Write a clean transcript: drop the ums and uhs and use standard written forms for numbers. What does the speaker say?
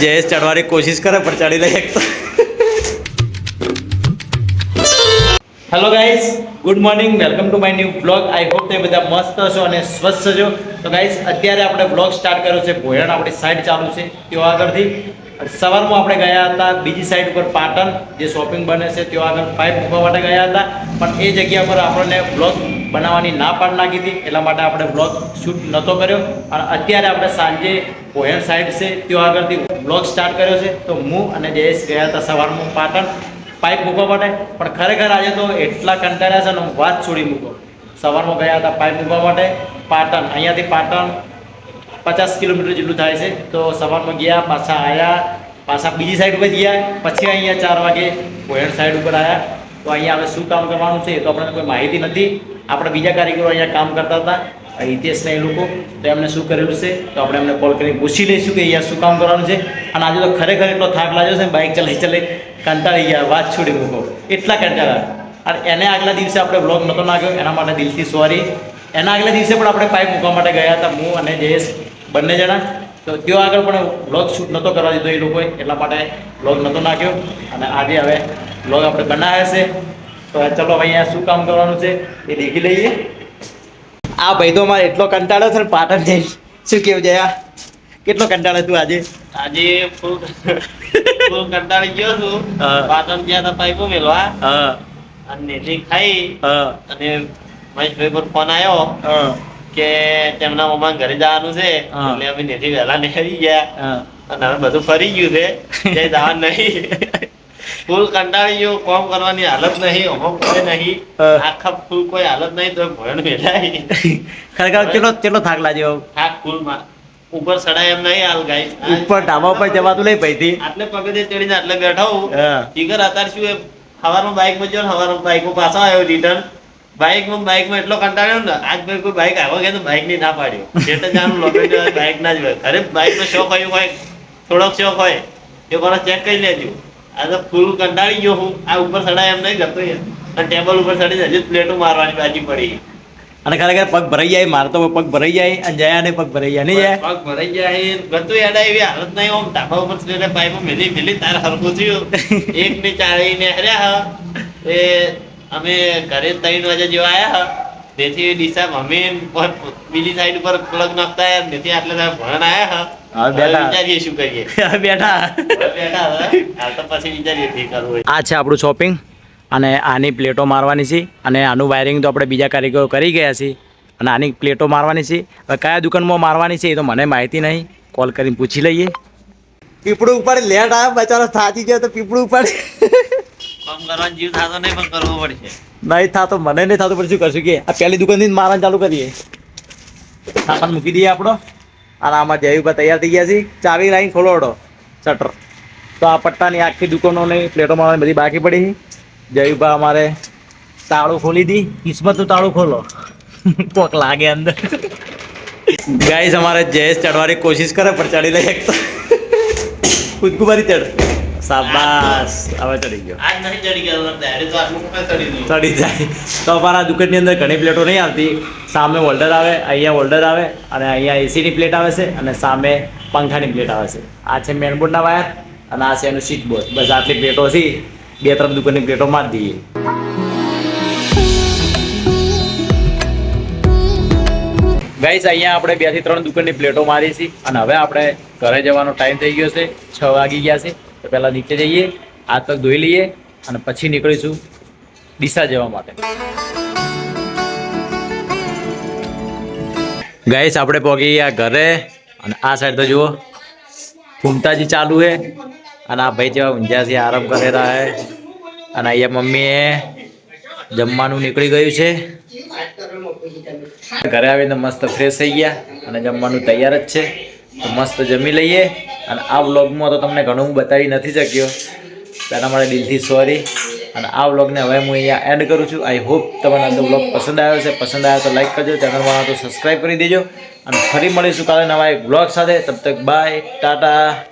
जयेश चढ़वानी कोशिश करे पर चढ़ी नहीं सकता। Hello guys, good morning, welcome to my new blog. I hope તમે બધા મસ્ત છો અને સ્વસ્થ છો। તો ગાઈસ અત્યારે આપણે બ્લોગ સ્ટાર્ટ કર્યો છે ભોયણ આપણી સાઈડ ચાલુ છે ત્યાં આગળથી। સવારમાં આપણે ગયા હતા બીજી સાઈડ ઉપર પાટણ જે શોપિંગ બને છે ત્યાં આગળ પાઇપ મૂકવા માટે ગયા હતા, પણ એ જગ્યા પર આપણને બ્લોગ બનાવવાની ના પાડ નાખી હતી, એટલા માટે આપણે બ્લોગ શૂટ નહોતો કર્યો। અને અત્યારે આપણે સાંજે ભોયણ સાઈડ છે ત્યાં આગળથી બ્લોગ સ્ટાર્ટ કર્યો છે। તો હું અને જયેશ ગયા હતા સવારમાં પાટણ પાઇપ મૂકવા માટે, પણ ખરેખર આજે તો એટલા કંટાળ્યા છે ને વાત છોડી મૂકો। સવારમાં ગયા હતા પાઇપ મૂકવા માટે પાટણ, અહીંયાથી પાટણ 50 કિલોમીટર જેટલું થાય છે। તો સવારમાં ગયા, પાછા આવ્યા, પાછા બીજી સાઈડ ઉપર ગયા, પછી અહીંયા 4 વાગે ભોયણ સાઈડ ઉપર આવ્યા। તો અહીંયા હવે શું કામ કરવાનું છે એ તો આપણને કોઈ માહિતી નથી। આપણે બીજા કારીગરો અહીંયા કામ કરતા હતા હિતેશને એ લોકો, તો એમને શું કરેલું છે તો આપણે એમને કોલ કરીને પૂછી લઈશું કે અહીંયા શું કામ કરવાનું છે। અને આજે તો ખરેખર એટલો થાક લાગ્યો છે, બાઇક ચલાવી કંટાળી ગયા, વાત છોડી મૂકો, એટલા કંટાળા। અને એને આગલા દિવસે આપણે બ્લોગ નહોતો નાખ્યો, એના માટે દિલથી સોરી। એના આગલા દિવસે પણ આપણે પાઇપ મૂકવા માટે ગયા હતા હું અને જયેશ બંને જણા, તો ત્યાં આગળ પણ બ્લોગ શૂટ નહોતો કરવા દીધો એ લોકોએ, એટલા માટે બ્લોગ નહોતો નાખ્યો। અને આજે હવે બ્લોગ આપણે બનાવ્યા છે, તો ચલો અહીંયા શું કામ કરવાનું છે એ દેખી લઈએ। આ ભાઈ તો અમારે એટલો કંટાળ્યો છે ને પાટણ જઈને, શું કેવું જયા, કેટલો કંટાળ્યો તું આજે? આજે ફૂલ કંટાળી ગયો છું। પાટણ ગયા હતા પાઇપો મેલવા, અને ખાઈ અને મહેશભાઈ પર ફોન આવ્યો કે તેમના મમ્મા ઘરે જવાનું છે, એટલે અમે નેથી વહેલા નીકળી ગયા અને હવે બધું ફરી ગયું છે, જઈ જવાનું નહીં। ફૂલ કંટાળી ગયો, કામ કરવાની હાલત નહીં, અમુક કોઈ નહીં, આખા ફૂલ કોઈ હાલત નહીં, તો ભોયણ મેલાય। ખરેખર કેટલો થાક લાગ્યો? થાક ફૂલમાં ઉપર ચડાય એમ નહીં હાલ ગાઈસ, ઉપર ઢાબા ઉપર જવાતું નહીં ભાઈથી, આટલે પગથિયે ચડીને આટલે બેઠો હું જીગર અત્યારે શું સવારમાં બાઇકમાં ગયો, સવારમાં બાઇકમાં પાછો આવ્યો રિટર્ન, બાઇકમાં એટલો કંટાળ્યો ને આજ ભાઈ કોઈ બાઇક આવ્યો ગયા તો બાઇક ની ના પાડ્યો, જેટલે જાનું લોબે બાઇક ના જ હોય। અરે બાઇક નો શોખ હોય, થોડોક શોખ હોય એ કોને ચેક કરી લેજો। આ તો ફૂલ કંટાળી ગયો હું, આ ઉપર ચડાય એમ નહીં કરતો, અને ટેબલ ઉપર ચડી હજી પ્લેટો મારવાની બાજી પડી। અને ખરેખર પગ ભરાઈ જાય, મારતો પગ ભરાઈ જાય, અને જયા ને પગ ભરાઈ જાય, નહીં જાય પગ ભરાઈ જાય ગતું યાડા એવી હાલત નહીં। આમ ઢાબા ઉપર ચડીને પાઇપો મેલી તારે હરખું થયું, એક ને ચાળી ને હર્યા એ અમે ઘરે 3 વાગે જેવા આવ્યા, તેથી ડીસા મમ્મી બીજી સાઈડ ઉપર પ્લગ નાખતા નથી, આટલે ભણ આવ્યા વિચારીએ શું કરીએ, બેઠા હાલ તો પછી વિચારીએ ઠીક કરવું। આ છે આપણું શોપિંગ, અને આની પ્લેટો મારવાની છે, અને આનું વાયરિંગ તો આપણે બીજા કારીગરો કરી ગયા છીએ, અને આની પ્લેટો મારવાની છે। હવે કયા દુકાનમાં મારવાની છે એ તો મને માહિતી નહીં, કોલ કરીને પૂછી લઈએ। પીપળું ઉપાડી લેટ આવ્યો, બચારો થાકી ગયો તો પીપળું ઉપાડી કામ કરવાનો જીવ થતો નહીં, પણ કરવું પડશે। નહીં થતો, મને નહીં થતું, પણ શું કરશું કે આ પહેલી દુકાનથી મારવાનું ચાલુ કરીએ। સામાન મૂકી દઈએ આપણો, અને આમાં જયુભા તૈયાર થઈ ગયા છે, ચાવી લાઈન ખોલોડો શટર। તો આ પટ્ટાની આખી દુકાનોની પ્લેટો મારવાની બધી બાકી પડી। જયુભા અમારે તાળું ખોલી દી, કિસ્મતનું તાળું ખોલો, કોક લાગે અંદર। ગાઈસ અમારે જયેશ ચડવાની કોશિશ કરે પણ ચડી નહીં શકતો, કૂદકું મારી ચડ, શાબાશ હવે ચડી ગયો। આજ નહીં ચડી ગયો, તો આટલું ચડી જાય। તો અમારા દુકાનની અંદર ઘણી પ્લેટો નહીં આવતી, સામે હોલ્ડર આવે, અહીંયા હોલ્ડર આવે, અને અહીંયા એસીની પ્લેટ આવે છે, અને સામે પંખાની પ્લેટ આવે છે। આ છે મેનબોર્ડના વાયર, અને આ છે એનું સીટ બોર્ડ, બસ આટલી પ્લેટો છે, 2-3 દુકાનની પ્લેટો મારી દઈએ। ગાઈસ અહીંયા આપણે 2 થી 3 દુકાનની પ્લેટો મારી છે, અને હવે આપણે ઘરે જવાનો ટાઈમ થઈ ગયો છે, 6 વાગી ગયા છે। તો પહેલાં નીચે જઈએ, હાથ પગ ધોઈ લઈએ, અને પછી નીકળીશું ડીસા જવા માટે। ગાઈસ આપણે પહોંચી ગયા ઘરે, અને આ સાઈડ તો જુઓ ઘૂમતાજી ચાલુ છે, અને આ ભાઈ જેવા ઊંઝા છે, આરામ કરે રહ્યા છે, અને અહીંયા મમ્મીએ જમવાનું નીકળી ગયું છે। ઘરે આવીને મસ્ત ફ્રેશ થઈ ગયા, અને જમવાનું તૈયાર જ છે, તો મસ્ત જમી લઈએ। અને આ વ્લોગમાં તો તમને ઘણું હું બતાવી નથી શક્યો, તેના માટે દિલથી સોરી। અને આ વ્લોગને હવે હું અહીંયા એન્ડ કરું છું। આઈ હોપ તમને આ વ્લોગ પસંદ આવ્યો છે, પસંદ આવ્યો તો લાઈક કરજો, ચેનલમાં તો સબસ્ક્રાઈબ કરી દેજો, અને ફરી મળીશું કાલે નવા એક વ્લોગ સાથે। તબ તક બાય, ટાટા।